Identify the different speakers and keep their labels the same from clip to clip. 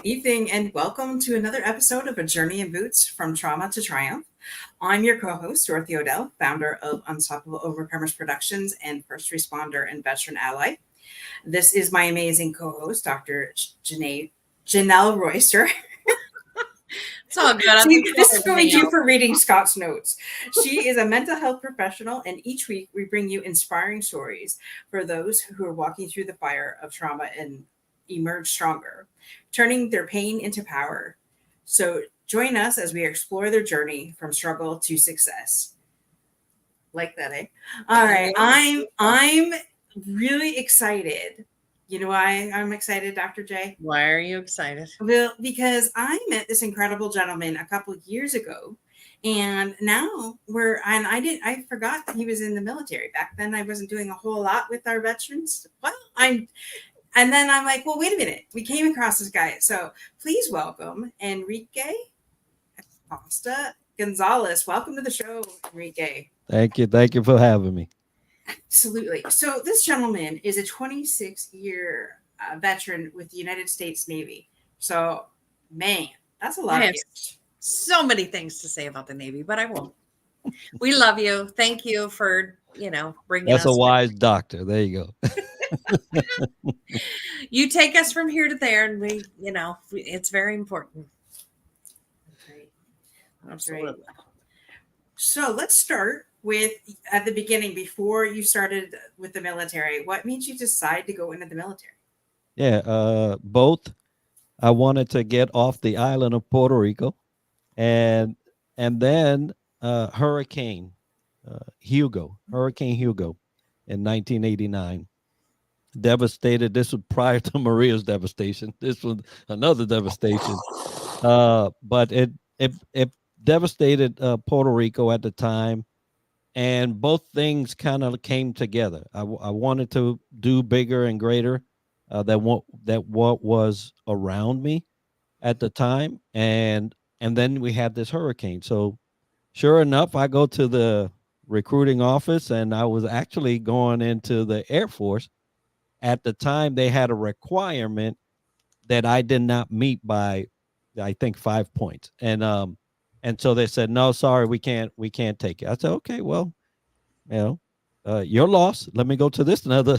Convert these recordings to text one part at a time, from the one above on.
Speaker 1: evening, and welcome to another episode of A Journey in Boots from Trauma to Triumph. I'm your co-host, Dorothy Odell, founder of Unstoppable Overcomers Productions and first responder and veteran ally. This is my amazing co-host, Dr. Janelle Royster.
Speaker 2: It's all good.
Speaker 1: This is what we do for reading Scott's notes. She is a mental health professional, and each week we bring you inspiring stories for those who are walking through the fire of trauma and emerge stronger, turning their pain into power. So join us as we explore their journey from struggle to success. Like that, eh? All right. I'm really excited. You know why I'm excited, Dr. J?
Speaker 2: Why are you excited?
Speaker 1: Well, because I met this incredible gentleman a couple of years ago. And now I forgot that he was in the military. Back then I wasn't doing a whole lot with our veterans. And then I'm like, well, wait a minute. We came across this guy. So please welcome Enrique Acosta Gonzalez. Welcome to the show, Enrique.
Speaker 3: Thank you. Thank you for having me.
Speaker 1: Absolutely. So this gentleman is a 26-year veteran with the United States Navy. So, man, that's a lot of years.
Speaker 2: So many things to say about the Navy, but I won't. We love you. Thank you for, bringing us.
Speaker 3: That's a wise doctor. There you go.
Speaker 2: You take us from here to there, and it's very important.
Speaker 1: Great.
Speaker 2: Absolutely.
Speaker 1: Great. So let's start with at the beginning, before you started with the military. What made you decide to go into the military?
Speaker 3: Yeah, both. I wanted to get off the island of Puerto Rico, and then Hurricane Hugo in 1989 devastated. This was prior to Maria's devastation. This was another devastation, but it devastated Puerto Rico at the time, and both things kind of came together. I wanted to do bigger and greater than what was around me at the time, and then we had this hurricane. So sure enough, I go to the recruiting office, and I was actually going into the Air Force. At the time, they had a requirement that I did not meet by, I think, 5 points, and so they said, no, sorry, we can't take it. I said, okay, well, your loss. Let me go to this other.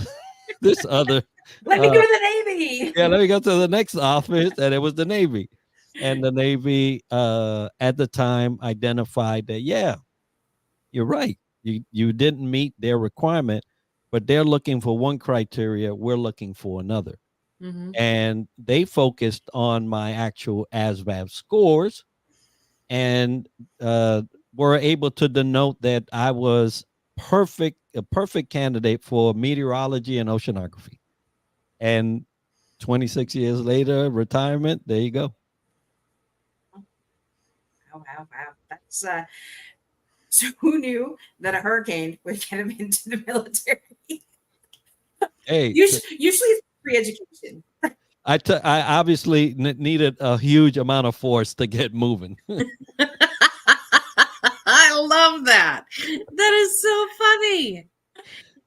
Speaker 1: Let me go to the Navy.
Speaker 3: Yeah, let me go to the next office, and it was the Navy, and the Navy at the time identified that, yeah, you're right. You didn't meet their requirement, but they're looking for one criteria. We're looking for another.
Speaker 2: Mm-hmm.
Speaker 3: And they focused on my actual ASVAB scores, and were able to denote that I was a perfect candidate for meteorology and oceanography. And 26 years later, retirement, there you go.
Speaker 1: Wow. That's so who knew that a hurricane would get him into the military?
Speaker 3: Hey,
Speaker 1: usually it's free education.
Speaker 3: I obviously needed a huge amount of force to get moving.
Speaker 2: I love that. That is so funny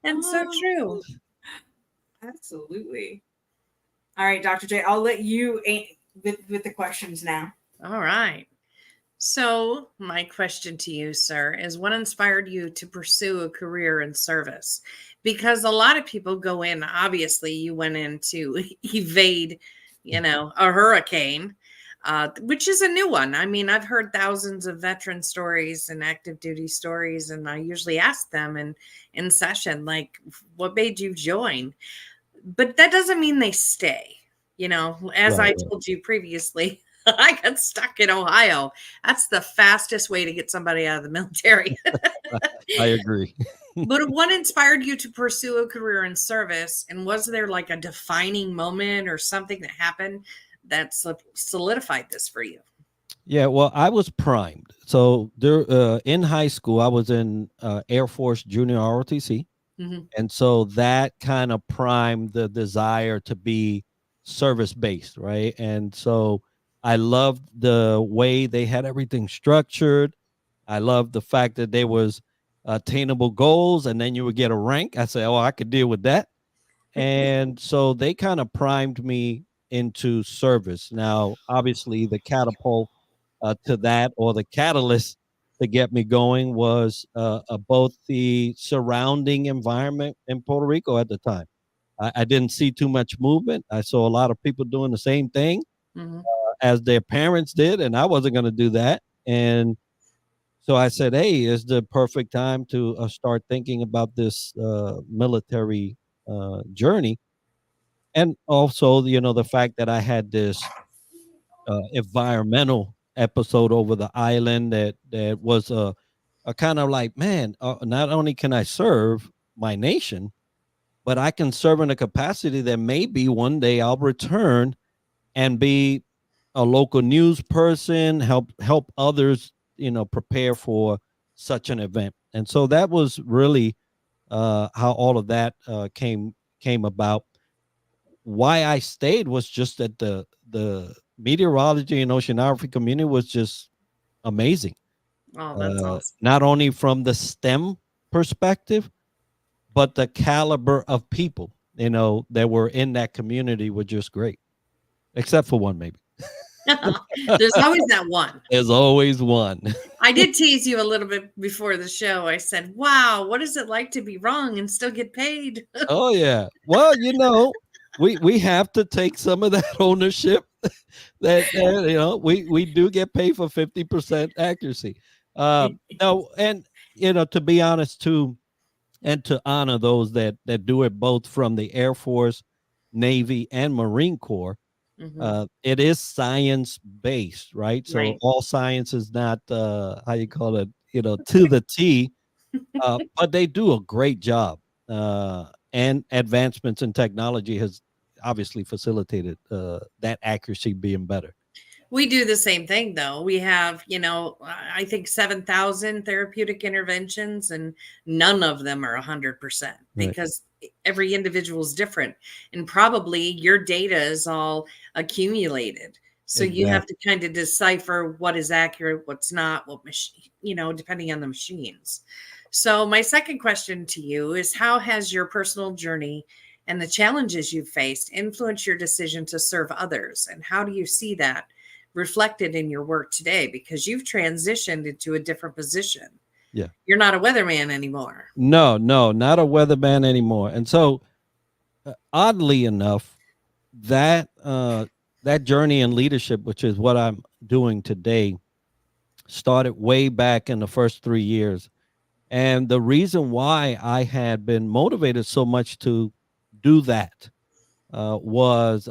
Speaker 2: and so true.
Speaker 1: Absolutely. All right, Dr. J, I'll let you with the questions now.
Speaker 2: All right. So my question to you, sir, is what inspired you to pursue a career in service? Because a lot of people go in, obviously you went in to evade, a hurricane, which is a new one. I mean, I've heard thousands of veteran stories and active duty stories, and I usually ask them in session, like, what made you join? But that doesn't mean they stay. As
Speaker 3: Right.
Speaker 2: I told you previously, I got stuck in Ohio. That's the fastest way to get somebody out of the military.
Speaker 3: I agree.
Speaker 2: But what inspired you to pursue a career in service? And was there like a defining moment or something that happened that solidified this for you?
Speaker 3: Yeah, well, I was primed. So there, in high school, I was in Air Force Junior ROTC.
Speaker 2: Mm-hmm.
Speaker 3: And so that kind of primed the desire to be service-based, right? And so I loved the way they had everything structured. I loved the fact that there was attainable goals, and then you would get a rank. I said, oh, I could deal with that. And so they kind of primed me into service. Now, obviously, the catapult to that, or the catalyst to get me going, was both the surrounding environment in Puerto Rico at the time. I didn't see too much movement. I saw a lot of people doing the same thing
Speaker 2: Mhm.
Speaker 3: as their parents did, and I wasn't going to do that. And so I said, hey, it's the perfect time to start thinking about this military journey. And also, the fact that I had this environmental episode over the island that was a kind of like, man, not only can I serve my nation, but I can serve in a capacity that maybe one day I'll return and be a local news person, help others, prepare for such an event. And so that was really how all of that came about. Why I stayed was just that the meteorology and oceanography community was just amazing.
Speaker 2: Oh, that's awesome.
Speaker 3: Not only from the STEM perspective, but the caliber of people, that were in that community were just great. Except for one, maybe.
Speaker 2: There's always that one.
Speaker 3: There's always one.
Speaker 2: I did tease you a little bit before the show. I said, wow, what is it like to be wrong and still get paid?
Speaker 3: Oh, yeah. Well, we have to take some of that ownership that we do get paid for 50% accuracy. No, and to be honest too, and to honor those that do it both from the Air Force, Navy, and Marine Corps. It is science based, right? So
Speaker 2: Right.
Speaker 3: all science is not how you call it, to the T, but they do a great job. And advancements in technology has obviously facilitated that accuracy being better.
Speaker 2: We do the same thing, though. We have, I think 7,000 therapeutic interventions, and none of them are 100% because every individual is different. And probably your data is all accumulated. So you have to kind of decipher what is accurate, what's not, what machine, depending on the machines. So my second question to you is, how has your personal journey and the challenges you've faced influenced your decision to serve others? And how do you see that reflected in your work today? Because you've transitioned into a different position.
Speaker 3: Yeah.
Speaker 2: You're not a weatherman anymore.
Speaker 3: No, not a weatherman anymore. And so oddly enough, that journey in leadership, which is what I'm doing today, started way back in the first 3 years. And the reason why I had been motivated so much to do that was,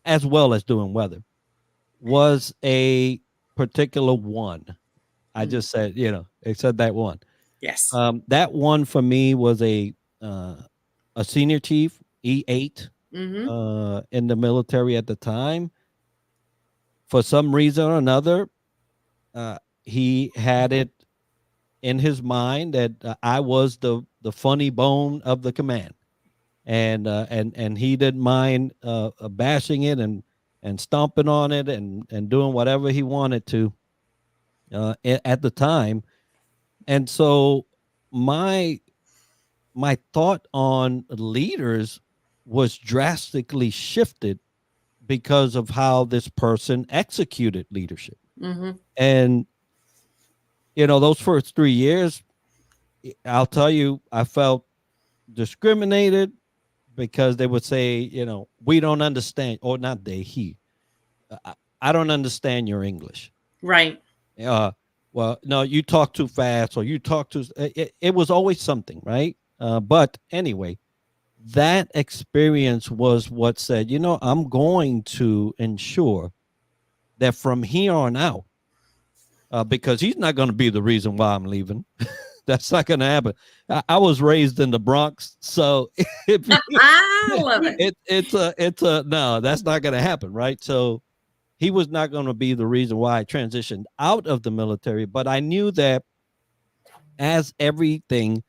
Speaker 3: as well as doing weather, was a particular one. I just said, it said that one.
Speaker 2: Yes.
Speaker 3: That one for me was a senior chief, E8, in the military at the time. For some reason or another, he had it in his mind that I was the funny bone of the command, and he didn't mind bashing it and stomping on it and doing whatever he wanted to at the time. And so my thought on leaders was drastically shifted because of how this person executed leadership. And those first 3 years, I'll tell you, I felt discriminated because they would say, we don't understand, or not they, he. I don't understand your English.
Speaker 2: Right.
Speaker 3: Well, no, you talk too fast, or you talk too. It was always something, right? But anyway, that experience was what said, I'm going to ensure that from here on out, because he's not going to be the reason why I'm leaving. That's not going to happen. I was raised in the Bronx, so
Speaker 2: I love it.
Speaker 3: It's a no. That's not going to happen, right? So he was not going to be the reason why I transitioned out of the military. But I knew that, as everything,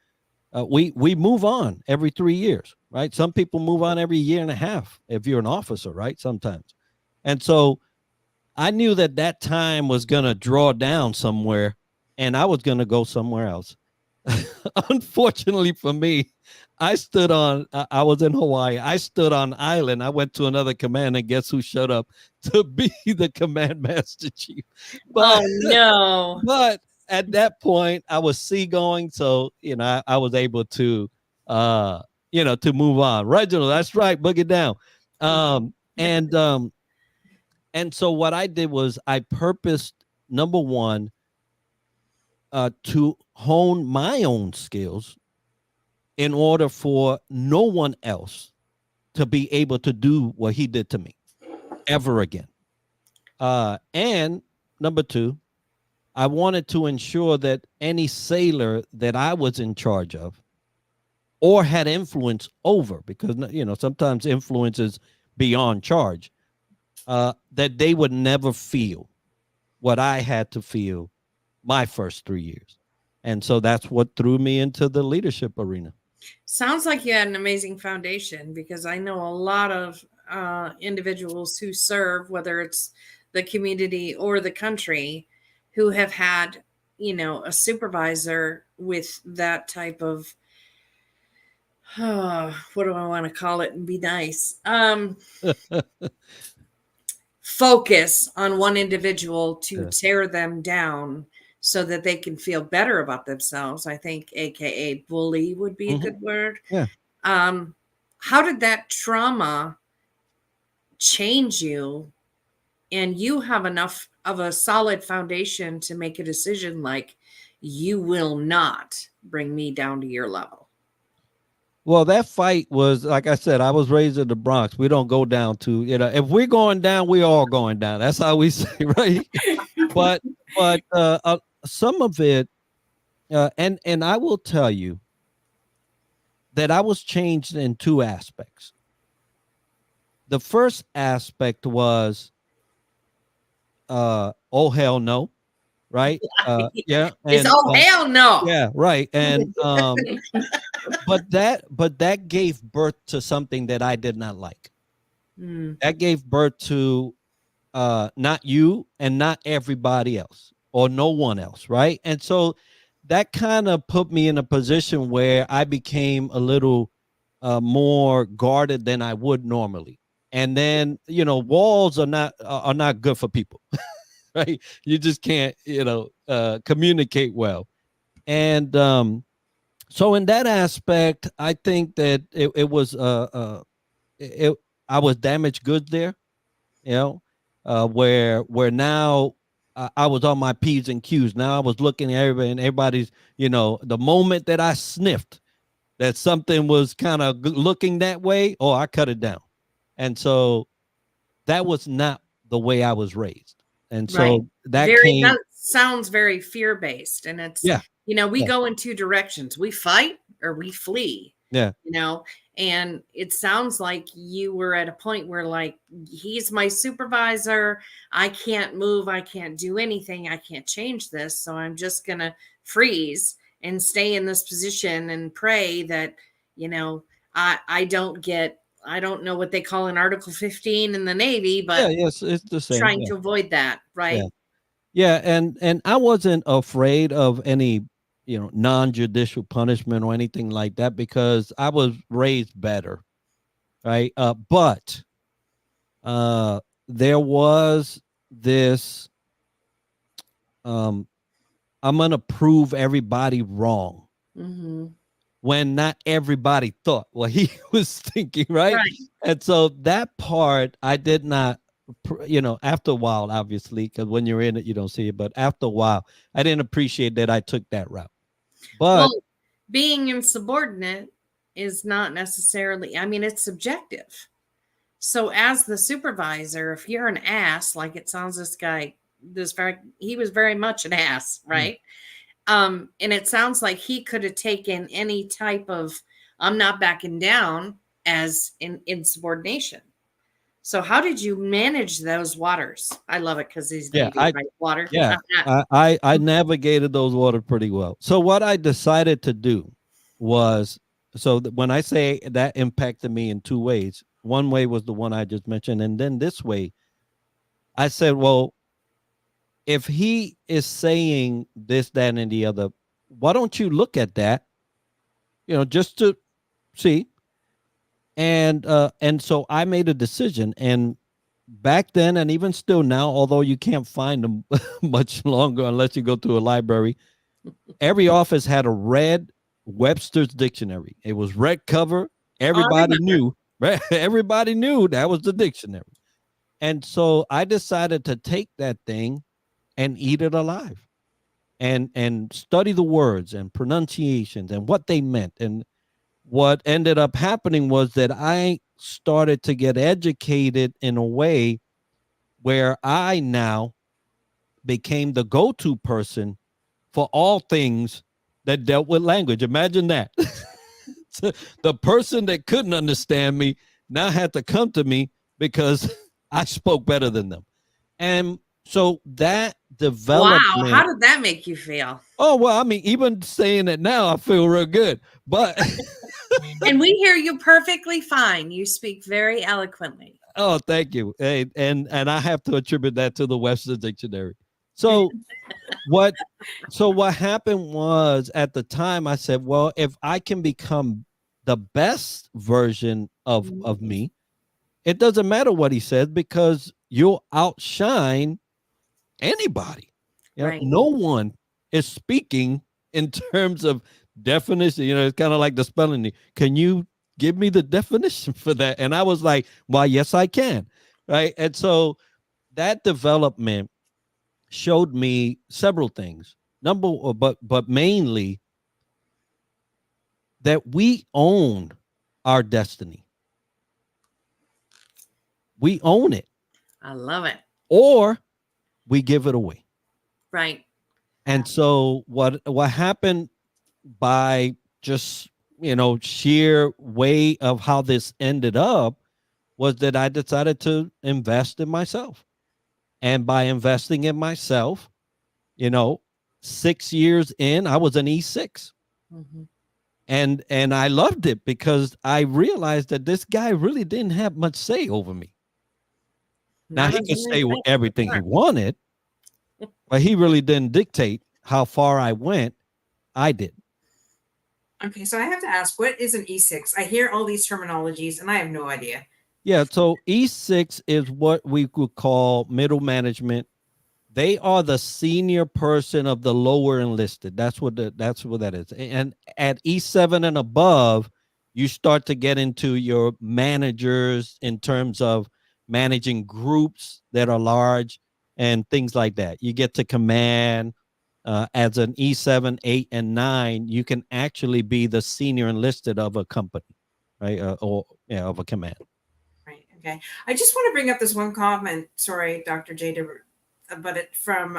Speaker 3: we move on every 3 years, right? Some people move on every year and a half if you're an officer, right? Sometimes, and so I knew that time was going to draw down somewhere, and I was going to go somewhere else. unfortunately for me, I stood on, I was in Hawaii. I stood on island. I went to another command, and guess who showed up to be the command master chief? But,
Speaker 2: Oh no.
Speaker 3: but at that point, I was seagoing. So, I was able to, to move on. Reginald, that's right. Book it down. And so what I did was I purposed, number one, to hone my own skills in order for no one else to be able to do what he did to me ever again. And number two, I wanted to ensure that any sailor that I was in charge of or had influence over, because, sometimes influence is beyond charge, that they would never feel what I had to feel my first 3 years. And so that's what threw me into the leadership arena.
Speaker 2: Sounds like you had an amazing foundation, because I know a lot of individuals who serve, whether it's the community or the country, who have had, a supervisor with that type of, what do I want to call it and be nice? Focus on one individual to tear them down so that they can feel better about themselves. I think AKA bully would be a good word.
Speaker 3: Yeah.
Speaker 2: How did that trauma change you? And you have enough of a solid foundation to make a decision like, you will not bring me down to your level.
Speaker 3: Well, that fight was, like I said, I was raised in the Bronx. We don't go down to, if we're going down, we're all going down. That's how we say, right? but some of it, and I will tell you that I was changed in two aspects. The first aspect was, oh hell no, right? Yeah,
Speaker 2: it's hell no.
Speaker 3: Yeah, right. And but that gave birth to something that I did not like. That gave birth to not you and not everybody else, or no one else, right? And so that kind of put me in a position where I became a little more guarded than I would normally. And then, walls are not good for people, right? You just can't, communicate well. And so in that aspect, I think that it was I was damaged goods there, where now I was on my P's and Q's. Now I was looking at everybody, and everybody's, the moment that I sniffed that something was kind of looking that way, oh, I cut it down. And so that was not the way I was raised. And so that
Speaker 2: sounds very fear-based. And it's, we go in two directions. We fight or we flee.
Speaker 3: Yeah.
Speaker 2: And it sounds like you were at a point where, like, he's my supervisor. I can't move. I can't do anything. I can't change this. So I'm just going to freeze and stay in this position and pray that, I don't know what they call an Article 15 in the Navy, but
Speaker 3: yes, it's the same.
Speaker 2: Trying to avoid that, right?
Speaker 3: Yeah. And I wasn't afraid of any, non-judicial punishment or anything like that, because I was raised better, right? But there was this, I'm going to prove everybody wrong. When not everybody thought what he was thinking, right? And so that part I did not, after a while, obviously, because when you're in it, you don't see it. But after a while, I didn't appreciate that I took that route. But
Speaker 2: being insubordinate is not necessarily, it's subjective. So as the supervisor, if you're an ass, like it sounds he was very much an ass, right? And it sounds like he could have taken any type of, I'm not backing down, as in insubordination. So how did you manage those waters? I love it because he's water.
Speaker 3: Yeah, I navigated those waters pretty well. So what I decided to do was, when I say that impacted me in two ways, one way was the one I just mentioned. And then this way, I said, well, if he is saying this, that, and the other, why don't you look at that, just to see. And so I made a decision, and back then, and even still now, although you can't find them much longer unless you go to a library, every office had a red Webster's dictionary. It was red cover. Everybody knew, right? Everybody knew that was the dictionary. And so I decided to take that thing and eat it alive, and study the words and pronunciations and what they meant. And what ended up happening was that I started to get educated in a way where I now became the go-to person for all things that dealt with language. Imagine that. So the person that couldn't understand me now had to come to me because I spoke better than them. And so that development.
Speaker 2: Wow, how did that make you feel?
Speaker 3: Oh, well, I mean, even saying it now, I feel real good. But
Speaker 2: and we hear you perfectly fine. You speak very eloquently.
Speaker 3: Oh, thank you. Hey, and I have to attribute that to the Webster Dictionary. So what happened was, at the time I said, well, if I can become the best version of me, it doesn't matter what he says, because you'll outshine anybody.
Speaker 2: Right.
Speaker 3: No one is speaking in terms of definition. It's kind of like the spelling bee. Can you give me the definition for that? And I was like, well, yes, I can. Right. And so that development showed me several things. But mainly that we own our destiny. We own it.
Speaker 2: I love it.
Speaker 3: Or we give it away.
Speaker 2: Right.
Speaker 3: And so what happened, by just, sheer way of how this ended up, was that I decided to invest in myself. And by investing in myself, 6 years in, I was an E6.
Speaker 2: Mm-hmm.
Speaker 3: And I loved it, because I realized that this guy really didn't have much say over me. Now, he could say everything he wanted, but he really didn't dictate how far I went. I did.
Speaker 1: Okay, so I have to ask, what is an E6? I hear all these terminologies and I have no idea.
Speaker 3: Yeah, so E6 is what we would call middle management. They are the senior person of the lower enlisted. That's what that is. And at E7 and above, you start to get into your managers in terms of managing groups that are large and things like that. You get to command. As an E7, 8, and 9, you can actually be the senior enlisted of a company, right? Of a command.
Speaker 1: Right. Okay. I just want to bring up this one comment. Sorry, Dr. J, but it from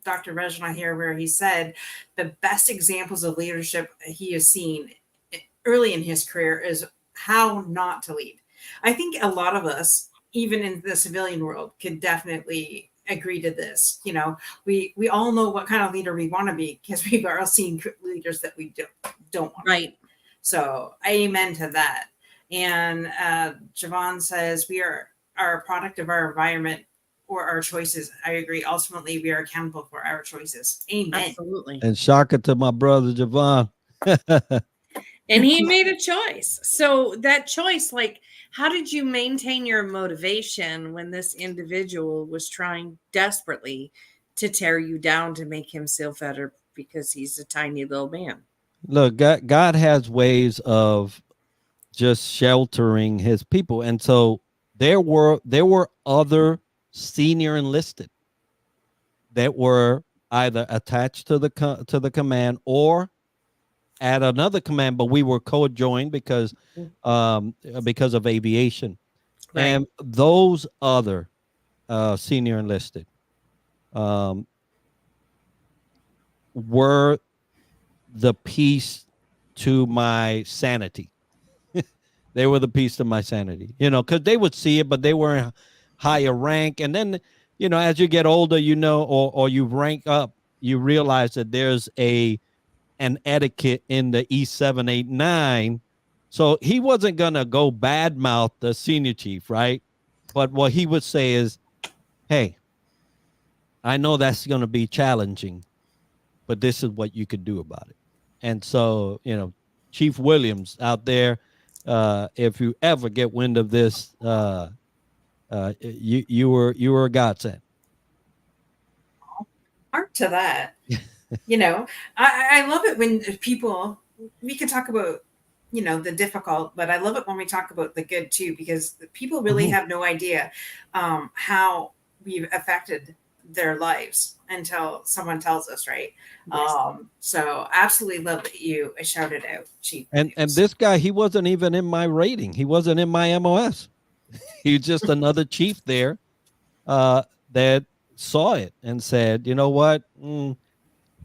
Speaker 1: Dr. Reginald here, where he said the best examples of leadership he has seen early in his career is how not to lead. I think a lot of us, even in the civilian world, could definitely agree to this. We all know what kind of leader we want to be, because we've all seen leaders that we don't want.
Speaker 2: Right.
Speaker 1: So amen to that. And Javon says, we are a product of our environment or our choices. I agree. Ultimately, we are accountable for our choices. Amen.
Speaker 2: Absolutely.
Speaker 3: And shaka to my brother Javon.
Speaker 2: And he made a choice. So that choice, how did you maintain your motivation when this individual was trying desperately to tear you down to make him feel better because he's a tiny little man?
Speaker 3: Look, God has ways of just sheltering his people. And so there were other senior enlisted that were either attached to the command or at another command, but we were co-joined because of aviation. Right. And those other senior enlisted were the piece to my sanity. They were the piece to my sanity, because they would see it, but they were higher rank. And then, as you get older, or you rank up, you realize that there's an etiquette in the E7, 8, 9. So he wasn't going to go badmouth the senior chief, right? But what he would say is, hey, I know that's going to be challenging, but this is what you could do about it. And so, Chief Williams out there, if you ever get wind of this, you were a godsend.
Speaker 1: Art to that. I love it when people, we can talk about, the difficult, but I love it when we talk about the good too, because people really have no idea how we've affected their lives until someone tells us, right?
Speaker 2: Yes.
Speaker 1: So absolutely love that you shouted out Chief.
Speaker 3: And this guy, he wasn't even in my rating. He wasn't in my MOS. He's just another chief there that saw it and said, you know what?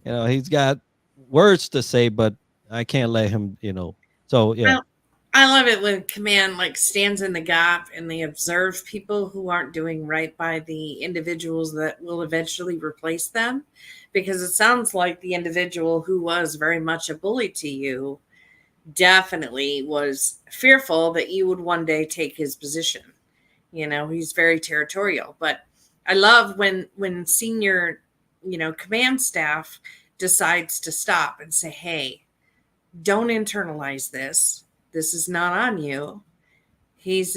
Speaker 3: He's got words to say, but I can't let him, So, yeah.
Speaker 2: I love it when command stands in the gap and they observe people who aren't doing right by the individuals that will eventually replace them, because it sounds like the individual who was very much a bully to you definitely was fearful that you would one day take his position. He's very territorial, but I love when senior, command staff decides to stop and say, hey, don't internalize this. This is not on you. He's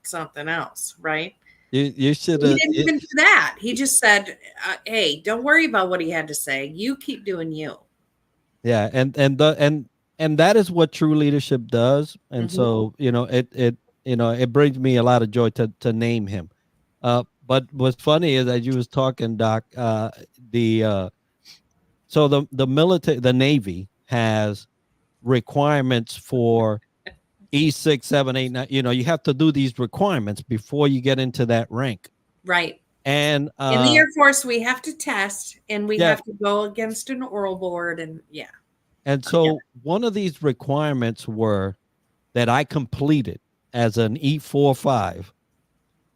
Speaker 2: something else, right?
Speaker 3: You should have.
Speaker 2: He didn't even do that. He just said, hey, don't worry about what he had to say. You keep doing you.
Speaker 3: Yeah. And that is what true leadership does. And so, it brings me a lot of joy to name him. But what's funny is, as you was talking, Doc, so the military, the Navy has requirements for E6, 7, 8, 9. You have to do these requirements before you get into that rank.
Speaker 2: Right.
Speaker 3: And
Speaker 2: in the Air Force, we have to test and we have to go against an oral board. And
Speaker 3: so one of these requirements were that I completed as an E4-5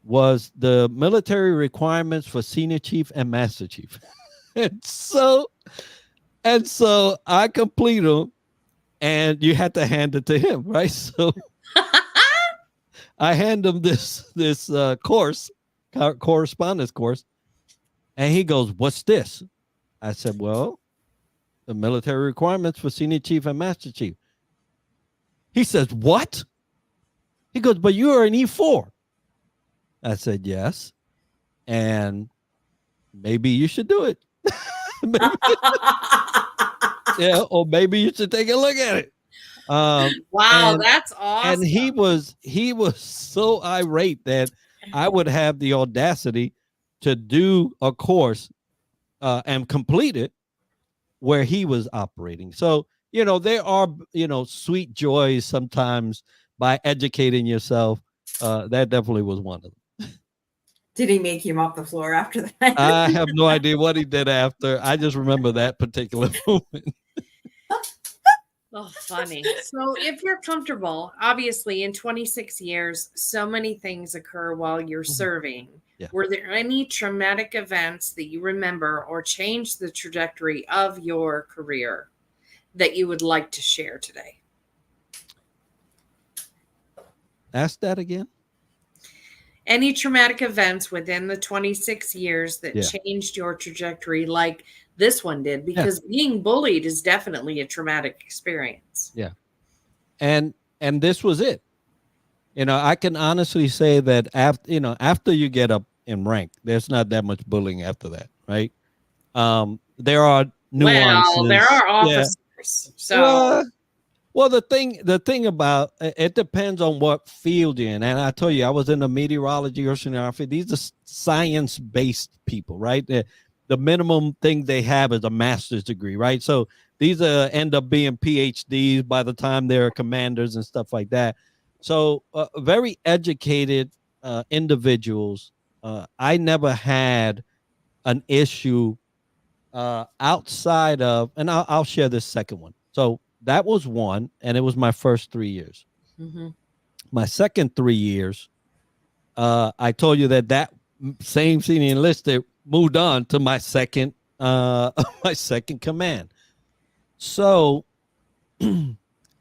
Speaker 3: was the military requirements for senior chief and master chief. and so I complete them, and you had to hand it to him, right? So I hand him this correspondence course, and he goes, "What's this?" I said, "Well, the military requirements for senior chief and master chief." He says, "What?" He goes, "But you are an E4." I said, "Yes, and maybe you should do it." Yeah, or maybe you should take a look at it.
Speaker 2: Wow, that's awesome.
Speaker 3: And he was so irate that I would have the audacity to do a course and complete it where he was operating. So, there are, sweet joys sometimes by educating yourself. That definitely was one of them.
Speaker 1: Did he make you mop the floor after that?
Speaker 3: I have no idea what he did after. I just remember that particular moment.
Speaker 2: Oh, funny. So if you're comfortable, obviously in 26 years, so many things occur while you're serving.
Speaker 3: Yeah.
Speaker 2: Were there any traumatic events that you remember or changed the trajectory of your career that you would like to share today?
Speaker 3: Ask that again.
Speaker 2: Any traumatic events within the 26 years that changed your trajectory like this one did? Because being bullied is definitely a traumatic experience.
Speaker 3: Yeah. And this was it. I can honestly say that after you get up in rank, there's not that much bullying after that, right? There are nuances.
Speaker 2: Well, there are officers. So
Speaker 3: well, the thing about it depends on what field you're in. And I tell you, I was in the meteorology, oceanography. These are science-based people, right? The minimum thing they have is a master's degree, right? So these end up being PhDs by the time they're commanders and stuff like that. So very educated individuals. I never had an issue outside of, and I'll share this second one. So that was one, and it was my first 3 years.
Speaker 2: Mm-hmm.
Speaker 3: My second 3 years, I told you that same senior enlisted moved on to my second command. So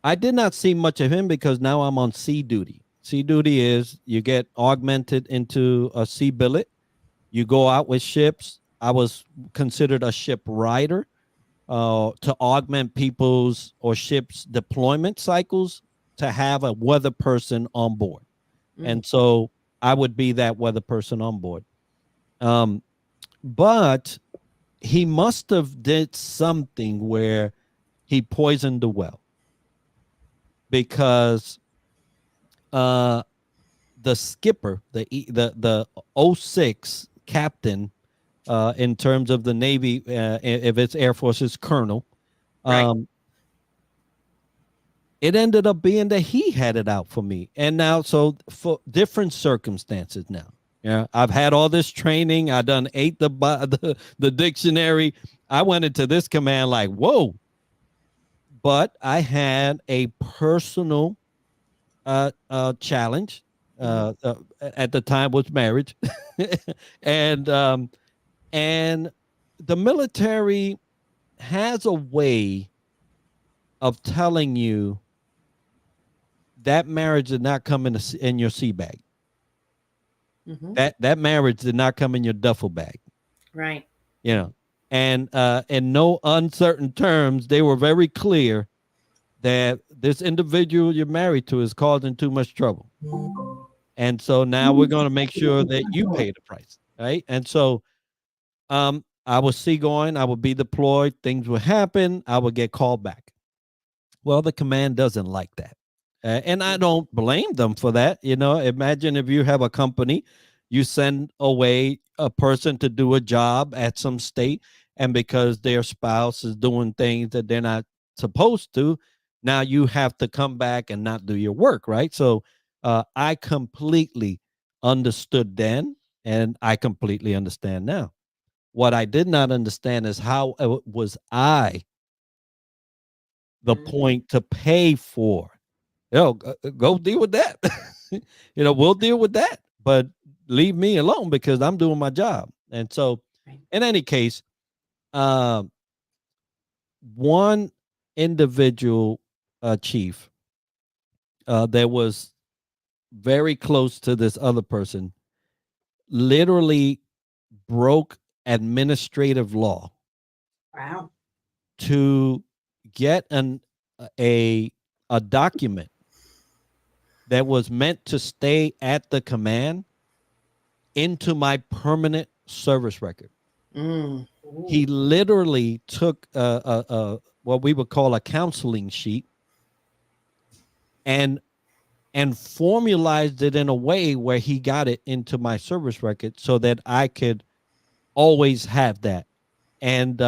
Speaker 3: I did not see much of him because now I'm on sea duty. Sea duty is you get augmented into a sea billet. You go out with ships. I was considered a ship rider. to augment people's or ships' deployment cycles to have a weather person on board. And so I would be that weather person on board. But he must have did something where he poisoned the well, because the skipper, the 06 captain, in terms of the Navy, if it's Air Force's colonel,
Speaker 2: Right.
Speaker 3: it ended up being that he had it out for me. And now, so for different circumstances now, yeah, I've had all this training. I done ate the dictionary. I went into this command like, whoa. But I had a personal challenge. At the time was marriage. and the military has a way of telling you that marriage did not come in your sea bag. That marriage did not come in your duffel bag.
Speaker 2: Right.
Speaker 3: You know, and in no uncertain terms, they were very clear that this individual you're married to is causing too much trouble. And so now we're going to make sure that you pay the price. Right. And so I was seagoing, I would be deployed, things would happen, I would get called back. Well, the command doesn't like that. And I don't blame them for that. You know, imagine if you have a company, you send away a person to do a job at some state, and because their spouse is doing things that they're not supposed to, now you have to come back and not do your work, right? So I completely understood then, and I completely understand now. What I did not understand is how was I the point to pay for. Go deal with that. We'll deal with that, but leave me alone because I'm doing my job. And so, in any case, one individual chief that was very close to this other person literally broke administrative law.
Speaker 1: Wow.
Speaker 3: To get a document that was meant to stay at the command into my permanent service record. He literally took what we would call a counseling sheet and formalized it in a way where he got it into my service record so that I could always have that. And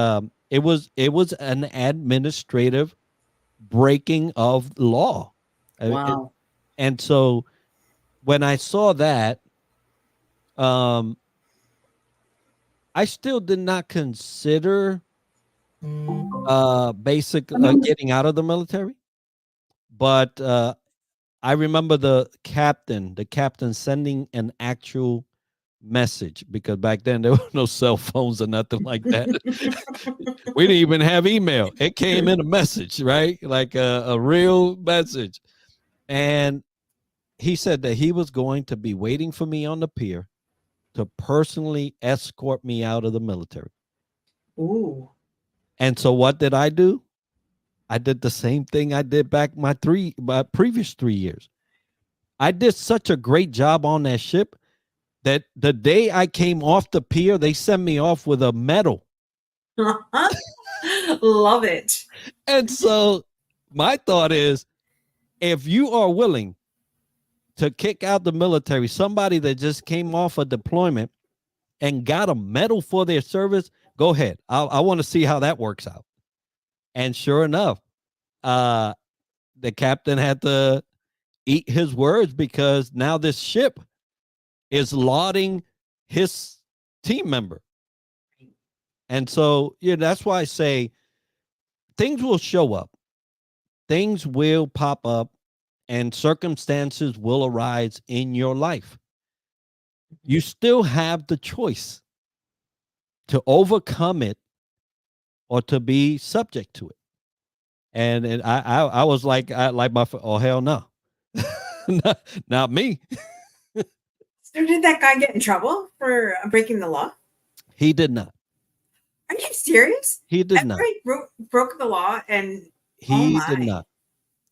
Speaker 3: it was an administrative breaking of law.
Speaker 2: Wow.
Speaker 3: And so when I saw that, I still did not consider getting out of the military. But I remember the captain sending an actual message, because back then there were no cell phones or nothing like that. We didn't even have email. It came in a message, right? Like a real message. And he said that he was going to be waiting for me on the pier to personally escort me out of the military.
Speaker 1: Ooh.
Speaker 3: And so what did I do? I did the same thing I did back my previous 3 years. I did such a great job on that ship that the day I came off the pier, they sent me off with a medal.
Speaker 1: Love it.
Speaker 3: And so my thought is, if you are willing to kick out the military, somebody that just came off a deployment and got a medal for their service, go ahead. I want to see how that works out. And sure enough, the captain had to eat his words, because now this ship is lauding his team member. And so, that's why I say things will show up. Things will pop up, and circumstances will arise in your life. You still have the choice to overcome it or to be subject to it. And I was like, oh, hell no. Not me.
Speaker 1: So did that guy get in trouble for breaking the law?
Speaker 3: He did not.
Speaker 1: Are you serious?
Speaker 3: He did not.
Speaker 1: Everybody broke the law, and
Speaker 3: He did
Speaker 1: my.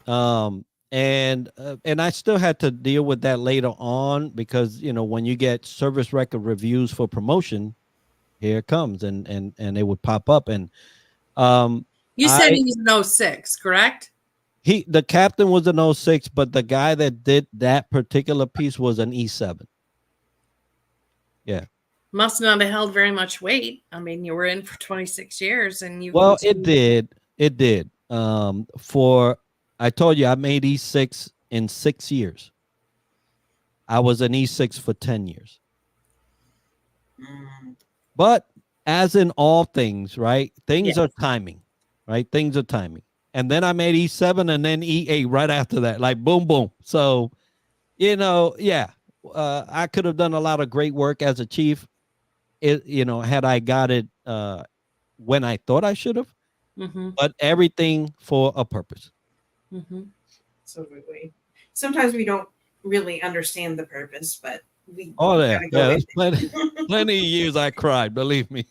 Speaker 3: not. And I still had to deal with that later on because when you get service record reviews for promotion, here it comes, and it would pop up, and
Speaker 2: You said he was an 06, correct?
Speaker 3: the captain was an 06, but the guy that did that particular piece was an E7. Yeah.
Speaker 2: Must not have held very much weight. I mean, you were in for 26 years, and you.
Speaker 3: Well, it did. It did. I told you I made E6 in 6 years. I was an E6 for 10 years. But as in all things, right? Things are timing, right? Things are timing. And then I made E7 and then E8 right after that, like boom, boom. So, I could have done a lot of great work as a chief, had I got it when I thought I should have. But everything for a purpose.
Speaker 1: Absolutely. Sometimes we don't really understand the purpose, but we.
Speaker 3: There's plenty of years I cried. Believe me.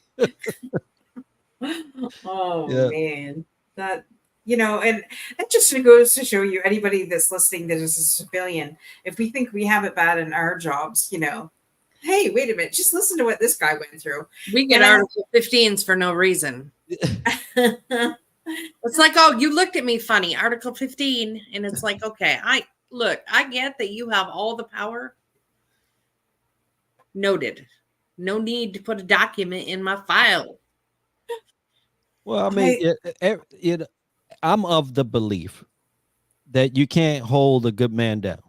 Speaker 1: Man, that and that just goes to show you, anybody that's listening that is a civilian, if we think we have it bad in our jobs, hey, wait a minute, just listen to what this guy went through.
Speaker 2: We get Article 15s for no reason. It's like, oh, you looked at me funny, Article 15. And it's like, okay, I get that you have all the power. Noted. No need to put a document in my file.
Speaker 3: Well, I mean, I'm of the belief that you can't hold a good man down.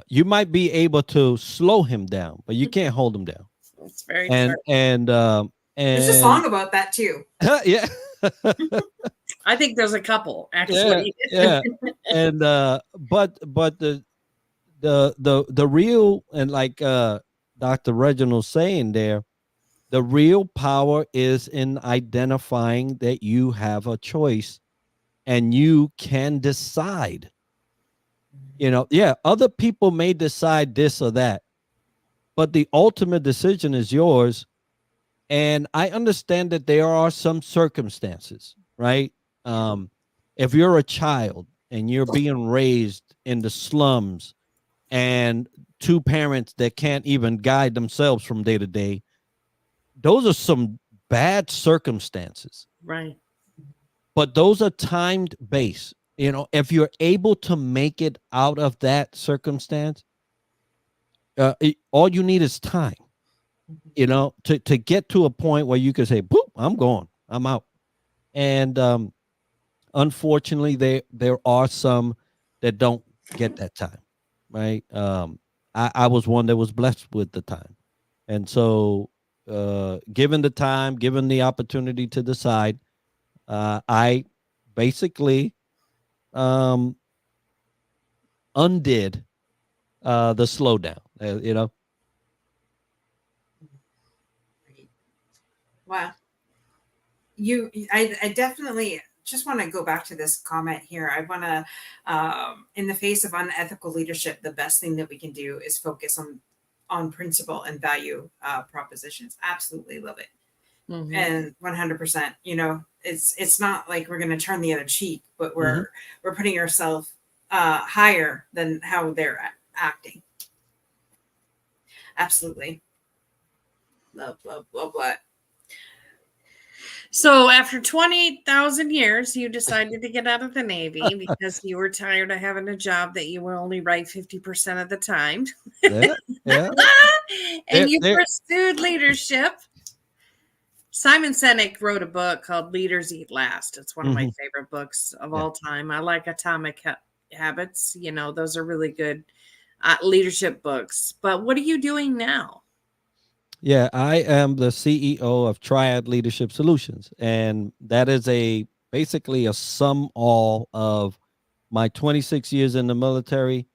Speaker 3: You might be able to slow him down, but you can't hold him down.
Speaker 2: That's very true.
Speaker 3: And
Speaker 1: there's a song about that too.
Speaker 3: Yeah.
Speaker 2: I think there's a couple actually.
Speaker 3: Yeah. And but the real, and like Dr. Reginald's saying there, the real power is in identifying that you have a choice and you can decide. Other people may decide this or that, but the ultimate decision is yours. And I understand that there are some circumstances, right? If you're a child and you're being raised in the slums and two parents that can't even guide themselves from day to day, those are some bad circumstances.
Speaker 2: Right.
Speaker 3: But those are timed based. If you're able to make it out of that circumstance, all you need is time, to get to a point where you can say, boop, I'm going, I'm out. And unfortunately, there are some that don't get that time, right? I was one that was blessed with the time. And so given the time, given the opportunity to decide, I basically undid the slowdown,
Speaker 1: Wow. I definitely just want to go back to this comment here. I want to, in the face of unethical leadership, the best thing that we can do is focus on principle and value propositions. Absolutely love it. And 100%, it's not like we're going to turn the other cheek, but we're putting ourselves higher than how they're acting. Absolutely. Love that.
Speaker 2: So after 28,000 years, you decided to get out of the Navy because you were tired of having a job that you were only right 50% of the time.
Speaker 3: Yeah.
Speaker 2: And you pursued leadership. Simon Sinek wrote a book called Leaders Eat Last. It's one of my favorite books of all time. I like Atomic Habits. Those are really good leadership books. But what are you doing now?
Speaker 3: Yeah, I am the CEO of Triad Leadership Solutions, and that is basically a sum all of my 26 years in the military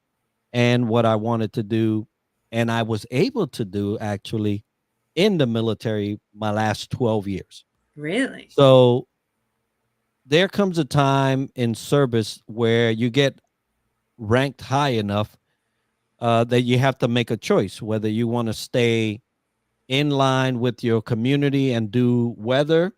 Speaker 3: and what I wanted to do, and I was able to do actually in the military my last 12 years.
Speaker 2: Really?
Speaker 3: So there comes a time in service where you get ranked high enough that you have to make a choice whether you want to stay in line with your community and do weather,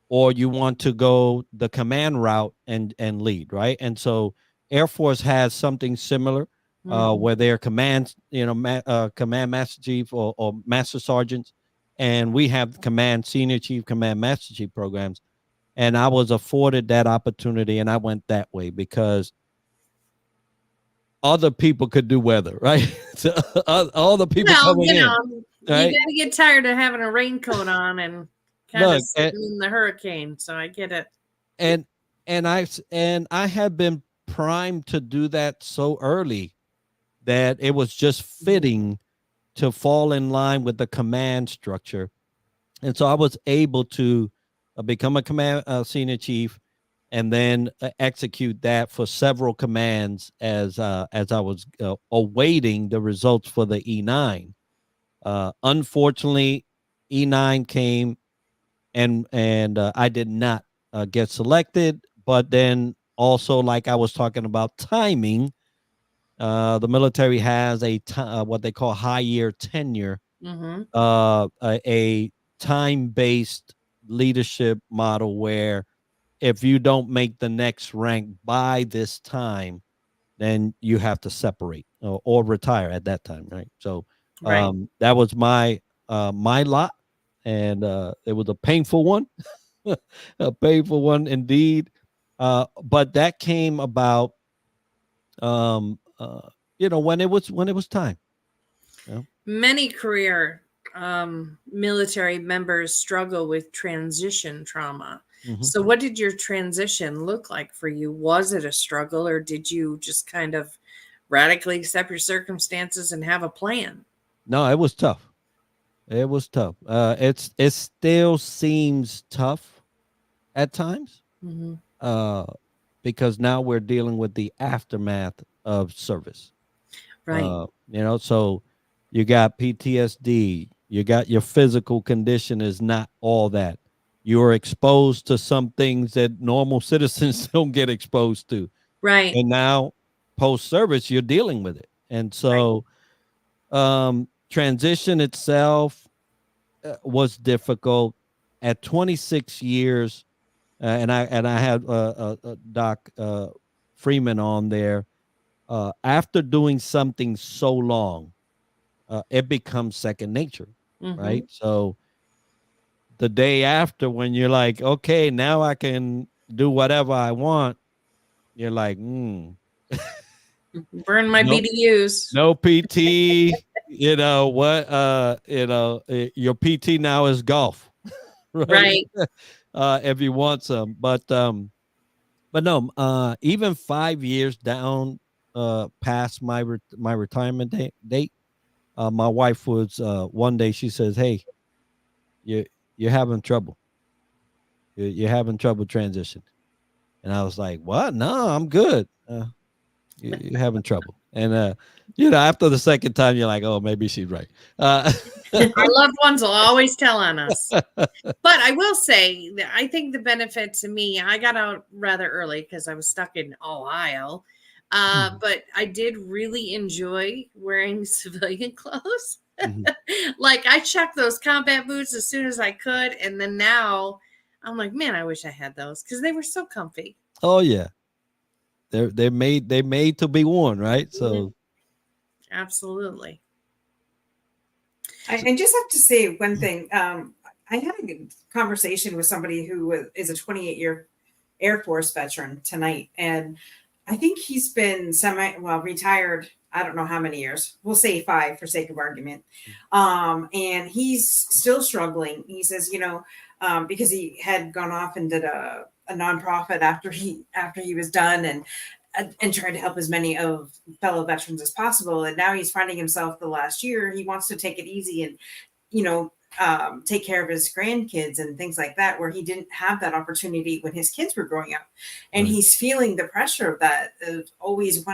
Speaker 3: or you want to go the command route and lead, right? And so Air Force has something similar, where they're command, command master chief or master sergeants, and we have command senior chief, command master chief programs. And I was afforded that opportunity, and I went that way because other people could do weather, right? So all the people
Speaker 2: Well,
Speaker 3: coming in, right?
Speaker 2: you got to get tired of having a raincoat on and kind
Speaker 3: Look,
Speaker 2: of sitting in the hurricane. So I get it.
Speaker 3: and I had been primed to do that so early that it was just fitting to fall in line with the command structure. And so I was able to become a command senior chief, and then execute that for several commands as I was awaiting the results for the E9. Unfortunately, E9 came, and I did not get selected. But then also, like I was talking about timing, the military has what they call high year tenure, a time-based leadership model where if you don't make the next rank by this time, then you have to separate or retire at that time, right? So
Speaker 2: Right.
Speaker 3: that was my lot, and it was a painful one, a painful one indeed. But that came about, when it was time.
Speaker 2: Many career military members struggle with transition trauma. So what did your transition look like for you? Was it a struggle, or did you just kind of radically accept your circumstances and have a plan?
Speaker 3: No, it was tough. It was tough. It still seems tough at times, because now we're dealing with the aftermath of service.
Speaker 2: Right.
Speaker 3: So you got PTSD, you got your physical condition is not all that. You're exposed to some things that normal citizens don't get exposed to.
Speaker 2: Right.
Speaker 3: And now post-service, you're dealing with it. And so transition itself was difficult. At 26 years, and I had Doc Freeman on there. After doing something so long, it becomes second nature, right? So the day after, when you're like, okay, now I can do whatever I want, you're like,
Speaker 2: Burn my
Speaker 3: no,
Speaker 2: BDUs.
Speaker 3: no PT. Your PT now is golf, right? If you want some, but no, even 5 years down past my retirement date, my wife was one day she says, "Hey, you're having trouble. You're having trouble transition." And I was like, "What? No, I'm good." You're having trouble. And after the second time, you're like, "Oh, maybe she's right."
Speaker 2: Our loved ones will always tell on us. But I will say that I think the benefit to me, I got out rather early because I was stuck in Ohio. But I did really enjoy wearing civilian clothes. Like I checked those combat boots as soon as I could. And then now I'm like, man, I wish I had those because they were so comfy.
Speaker 3: Oh yeah. They're made to be worn, right? So
Speaker 2: absolutely.
Speaker 1: I just have to say one thing. I had a good conversation with somebody who is a 28-year Air Force veteran tonight, and I think he's been retired. I don't know how many years. We'll say 5 for sake of argument. And he's still struggling. He says, because he had gone off and did a nonprofit after he was done, and tried to help as many of fellow veterans as possible. And now he's finding himself the last year. He wants to take it easy and, take care of his grandkids and things like that, where he didn't have that opportunity when his kids were growing up. And he's feeling the pressure of that, of always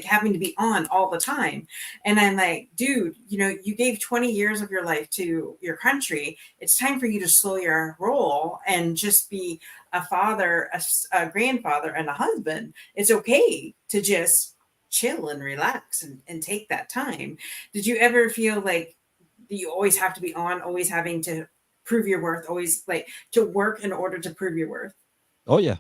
Speaker 1: having to be on all the time. And I'm like, dude, you gave 20 years of your life to your country. It's time for you to slow your roll and just be a father, a grandfather, and a husband. It's okay to just chill and relax and take that time. Did you ever feel like you always have to be on, always having to prove your worth, always like to work in order to prove your worth.
Speaker 3: Oh yeah.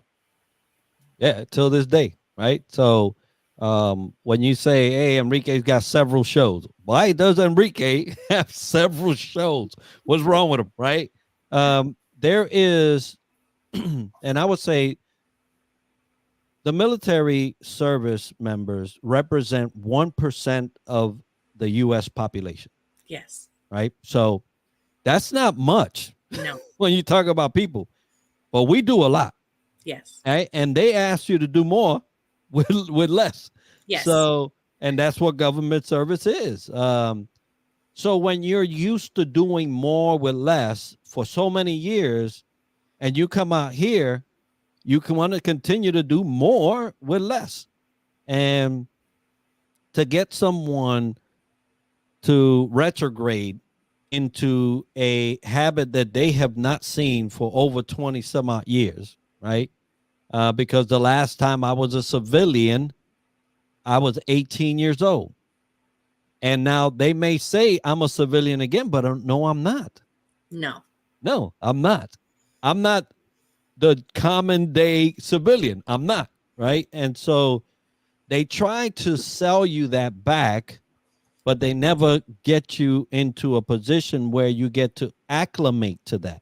Speaker 3: Yeah, till this day, right? So when you say, hey, Enrique's got several shows, why does Enrique have several shows? What's wrong with him, right? There is, and I would say the military service members represent 1% of the U.S. population,
Speaker 2: Yes.
Speaker 3: right? So that's not much
Speaker 2: No.
Speaker 3: when you talk about people, but we do a lot.
Speaker 2: Yes.
Speaker 3: Right? And they ask you to do more with less.
Speaker 2: Yes.
Speaker 3: So, and that's what government service is. So when you're used to doing more with less for so many years, and you come out here, you can want to continue to do more with less. And to get someone to retrograde into a habit that they have not seen for over 20 some odd years, right? Because the last time I was a civilian, I was 18 years old. And now they may say I'm a civilian again, but no, I'm not.
Speaker 2: No.
Speaker 3: No, I'm not. I'm not the common day civilian. I'm not, right? And so they try to sell you that back, but they never get you into a position where you get to acclimate to that.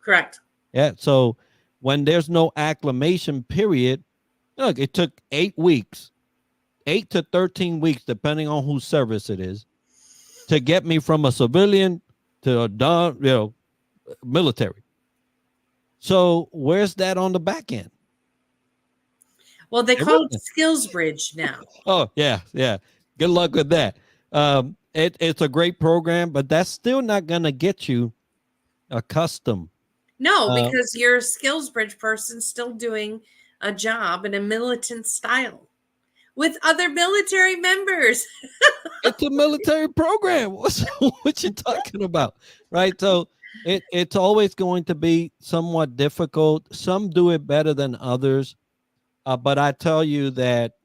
Speaker 2: Correct.
Speaker 3: Yeah. So when there's no acclimation period, look, it took 8 weeks, 8 to 13 weeks, depending on whose service it is, to get me from a civilian to a military. So where's that on the back end?
Speaker 2: Well, they call it Skills Bridge now.
Speaker 3: Oh, yeah. Good luck with that. It's a great program, but that's still not going to get you accustomed.
Speaker 2: No, because you're a Skills Bridge person still doing a job in a militant style with other military members.
Speaker 3: It's a military program. What you talking about? Right. So it's always going to be somewhat difficult. Some do it better than others. But I tell you that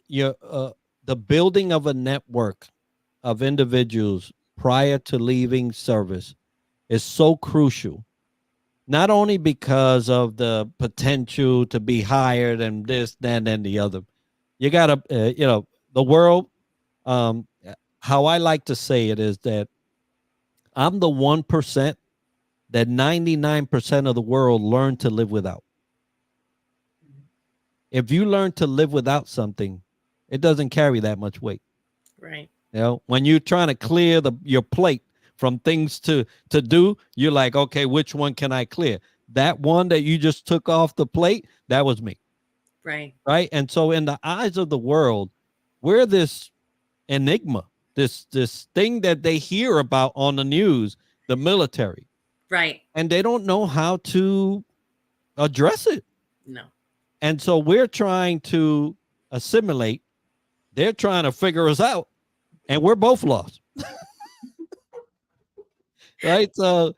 Speaker 3: the building of a network of individuals prior to leaving service is so crucial. Not only because of the potential to be hired and this, that, and the other. You got to, the world, how I like to say it is that I'm the 1% that 99% of the world learned to live without. If you learn to live without something, it doesn't carry that much weight.
Speaker 2: Right.
Speaker 3: When you're trying to clear your plate from things to do, you're like, okay, which one can I clear? That one that you just took off the plate, that was me.
Speaker 2: Right.
Speaker 3: Right. And so in the eyes of the world, we're this enigma, this thing that they hear about on the news, the military.
Speaker 2: Right.
Speaker 3: And they don't know how to address it.
Speaker 2: No.
Speaker 3: And so we're trying to assimilate. They're trying to figure us out. And we're both lost. Right. So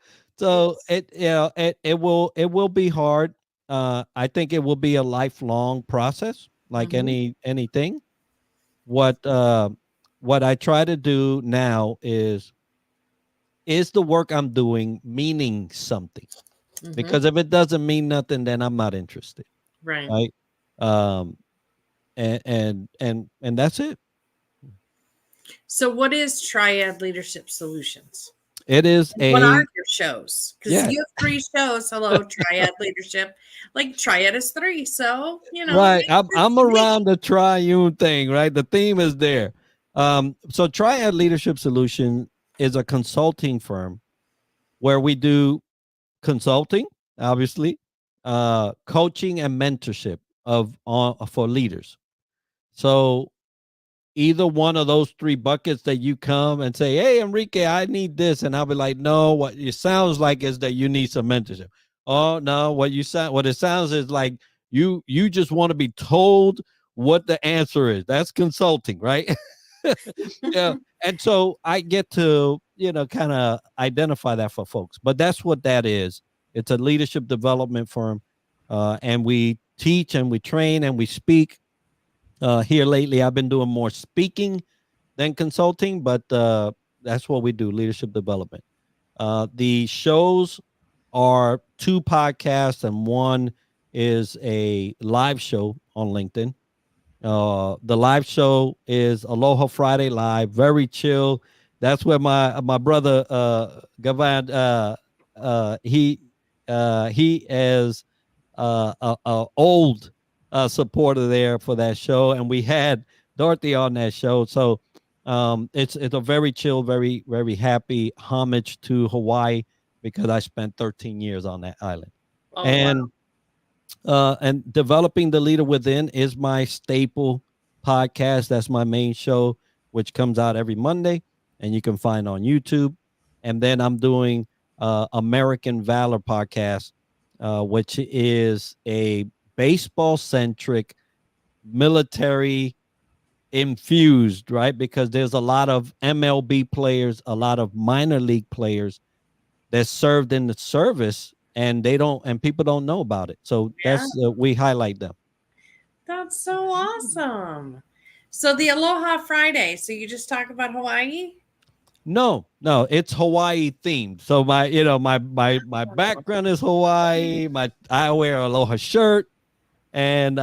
Speaker 3: it will be hard. I think it will be a lifelong process, like anything. What I try to do now is the work I'm doing meaning something? Because if it doesn't mean nothing, then I'm not interested.
Speaker 2: Right.
Speaker 3: And that's it.
Speaker 2: So what is Triad Leadership Solutions?
Speaker 3: It is
Speaker 2: what are your shows? Because you have 3 shows. Hello, Triad Leadership. Like Triad is 3. So,
Speaker 3: Right. I'm around the triune thing, right? The theme is there. So Triad Leadership Solution is a consulting firm where we do consulting, obviously, coaching and mentorship for leaders. So either one of those 3 buckets that you come and say, hey, Enrique, I need this. And I'll be like, no, what it sounds like is that you need some mentorship. Oh, no, what it sounds is like you just want to be told what the answer is. That's consulting, right? Yeah. And so I get to, kind of identify that for folks. But that's what that is. It's a leadership development firm. And we teach and we train and we speak. Here lately, I've been doing more speaking than consulting, but That's what we do, leadership development. The shows are 2 podcasts, and one is a live show on LinkedIn. The live show is Aloha Friday Live, very chill. That's where my brother Gavan he is a old supporter there for that show, and we had Dorothy on that show. So it's a very chill, very very happy homage to Hawaii because I spent 13 years on that island.
Speaker 2: Oh,
Speaker 3: And and Developing the Leader Within is my staple podcast. That's my main show, which comes out every Monday, and you can find on YouTube. And then I'm doing American Valor podcast, which is a baseball centric, military infused, right? Because there's a lot of MLB players, a lot of minor league players that served in the service, and people don't know about it. So
Speaker 2: yeah.
Speaker 3: we highlight them.
Speaker 2: That's so awesome. So the Aloha Friday. So you just talk about Hawaii?
Speaker 3: No, it's Hawaii themed. So my background is Hawaii. I wear a Aloha shirt, and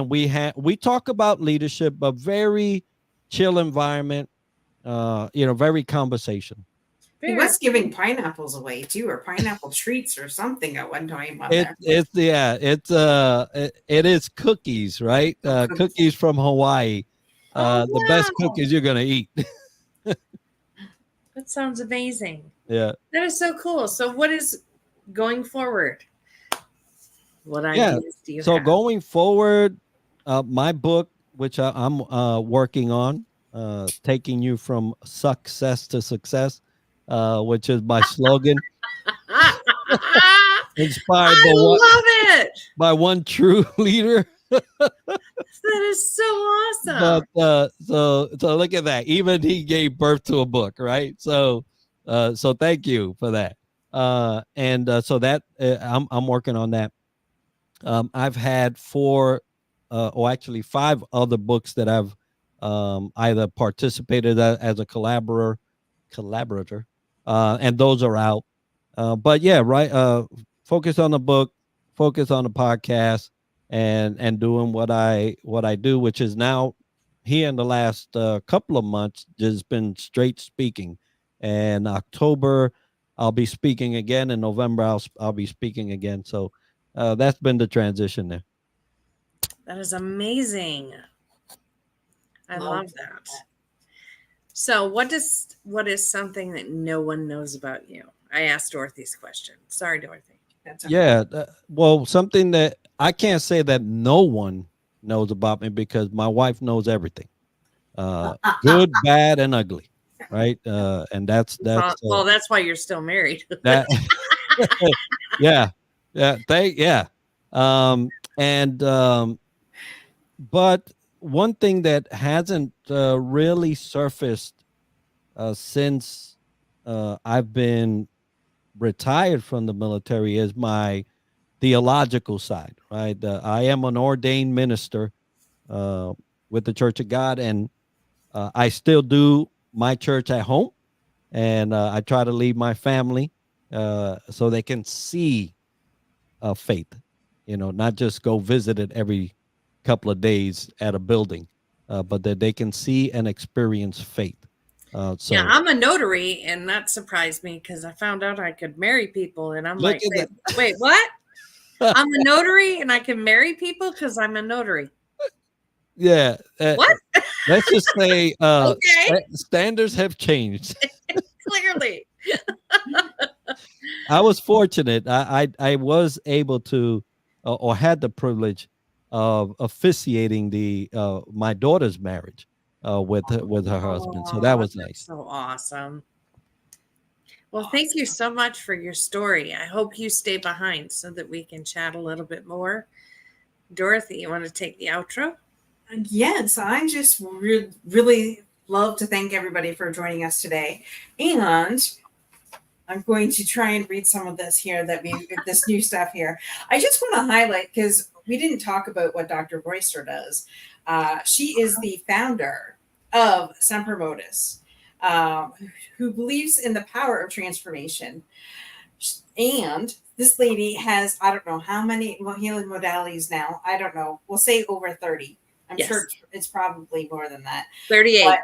Speaker 3: we talk about leadership, but very chill environment. Very conversation.
Speaker 1: He was giving pineapples away too, or pineapple treats or something at one time on there.
Speaker 3: It is cookies, right? Cookies from Hawaii. The best cookies you're gonna eat.
Speaker 2: That sounds amazing.
Speaker 3: Yeah.
Speaker 2: That is so cool. So what is going forward? What ideas do you have?
Speaker 3: So going forward, my book, which I'm working on, taking you from success to success, which is my slogan. Inspired by one true leader.
Speaker 2: That is so awesome.
Speaker 3: But so look at that. Even he gave birth to a book, right? So thank you for that. So that I'm working on that. I've had 5 other books that I've either participated as a collaborator, and those are out. But yeah, right. Focus on the book, focus on the podcast, and doing what I do, which is now here in the last couple of months just been straight speaking. And October I'll be speaking again. In November I'll be speaking again. So that's been the transition there.
Speaker 2: That is amazing. I love that. So what is something that no one knows about you? I asked Dorothy's question. Sorry, Dorothy.
Speaker 1: That's okay.
Speaker 3: Yeah. Well, something that I can't say that no one knows about me, because my wife knows everything. Good, bad, and ugly. Right. And that's
Speaker 2: well, that's why you're still married.
Speaker 3: That yeah. But one thing that hasn't really surfaced since I've been retired from the military is my theological side, right? I am an ordained minister with the Church of God, and I still do my church at home, and I try to lead my family so they can see faith, not just go visit it every couple of days at a building, but that they can see and experience faith.
Speaker 2: Yeah, I'm a notary, and that surprised me because I found out I could marry people, and I'm like, wait, what? I'm a notary, and I can marry people because I'm a notary.
Speaker 3: Yeah.
Speaker 2: What?
Speaker 3: Let's just say
Speaker 2: okay.
Speaker 3: Standards have changed.
Speaker 2: Clearly.
Speaker 3: I was fortunate. I was able to, or had the privilege of officiating my daughter's marriage with her husband. So that was nice.
Speaker 2: So awesome. Well, thank you so much for your story. I hope you stay behind so that we can chat a little bit more. Dorothy, you want to take the outro?
Speaker 1: Yes, I just really love to thank everybody for joining us today. And I'm going to try and read some of this here this new stuff here. I just want to highlight, because we didn't talk about what Dr. Royster does. She is the founder of Semper Modus. who believes in the power of transformation. And this lady has, I don't know how many healing modalities now. I don't know. We'll say over 30. I'm
Speaker 2: Yes.
Speaker 1: sure it's probably more than that.
Speaker 2: 38
Speaker 1: But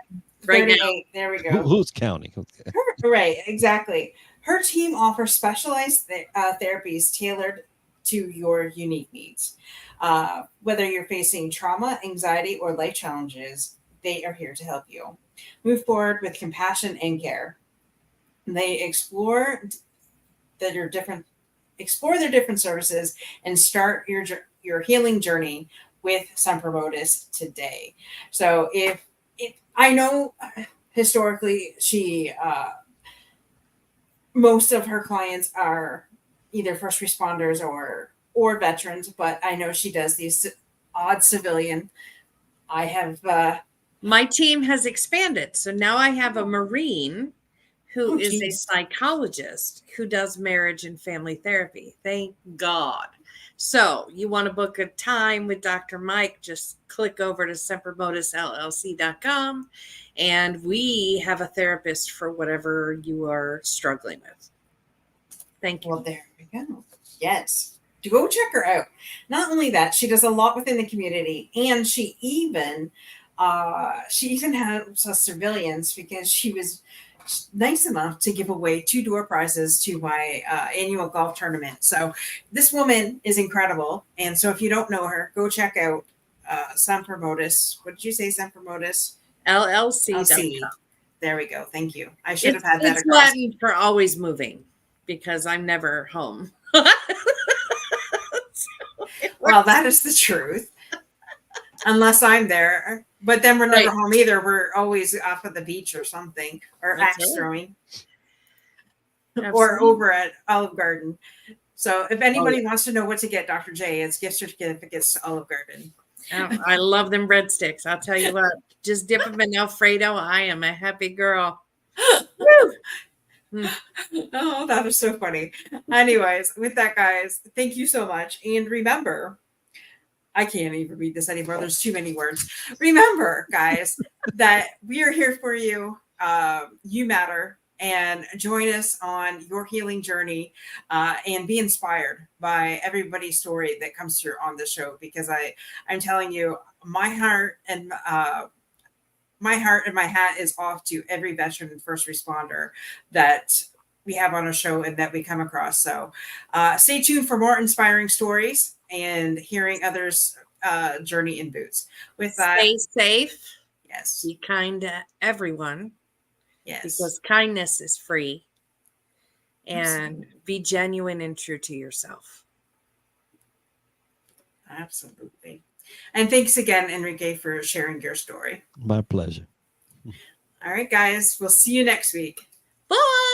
Speaker 2: right
Speaker 1: 38.
Speaker 2: now.
Speaker 1: There we go.
Speaker 3: Who's counting? Okay.
Speaker 1: Right, exactly. Her team offers specialized therapies tailored to your unique needs. Whether you're facing trauma, anxiety, or life challenges, they are here to help you. Move forward with compassion and care. They explore their different services and start your healing journey with Semper Modus today. So if I know historically she most of her clients are either first responders or veterans, but I know she does these odd civilian. I have
Speaker 2: My team has expanded. So now I have a Marine who is a
Speaker 1: geez.
Speaker 2: psychologist who does marriage and family therapy. Thank God. So you want to book a time with Dr. Mike, just click over to sempermodusllc.com and we have a therapist for whatever you are struggling with. Thank you.
Speaker 1: Well, there we go. Yes. To go check her out. Not only that, she does a lot within the community, and she even helps us civilians because she was nice enough to give away 2 door prizes to my annual golf tournament. So this woman is incredible. And so if you don't know her, go check out Semper Modus. What did you say, Semper Modus?
Speaker 2: LLC.com.
Speaker 1: There we go. Thank you. I should have had that
Speaker 2: It's
Speaker 1: across.
Speaker 2: Latin for always moving because I'm never home.
Speaker 1: Well, that is the truth. Unless I'm there. But then we're never home either. We're always off at the beach or something, or axe throwing, or over at Olive Garden. So if anybody wants to know what to get Dr. J, it's gift certificates to Olive Garden.
Speaker 2: Oh, I love them breadsticks. I'll tell you what, just dip them in Alfredo. I am a happy girl.
Speaker 1: Oh, that is so funny. Anyways, with that, guys, thank you so much. And remember, I can't even read this anymore. There's too many words. Remember, guys, that we are here for you. You matter. And join us on your healing journey and be inspired by everybody's story that comes through on the show. Because I'm telling you, my heart and my hat is off to every veteran and first responder that we have on our show and that we come across. So stay tuned for more inspiring stories and hearing others' journey in boots. With that,
Speaker 2: stay safe.
Speaker 1: Yes.
Speaker 2: Be kind to everyone.
Speaker 1: Yes.
Speaker 2: Because kindness is free. And be genuine and true to yourself.
Speaker 1: Absolutely. And thanks again, Enrique, for sharing your story.
Speaker 3: My pleasure.
Speaker 1: All right, guys. We'll see you next week.
Speaker 2: Bye.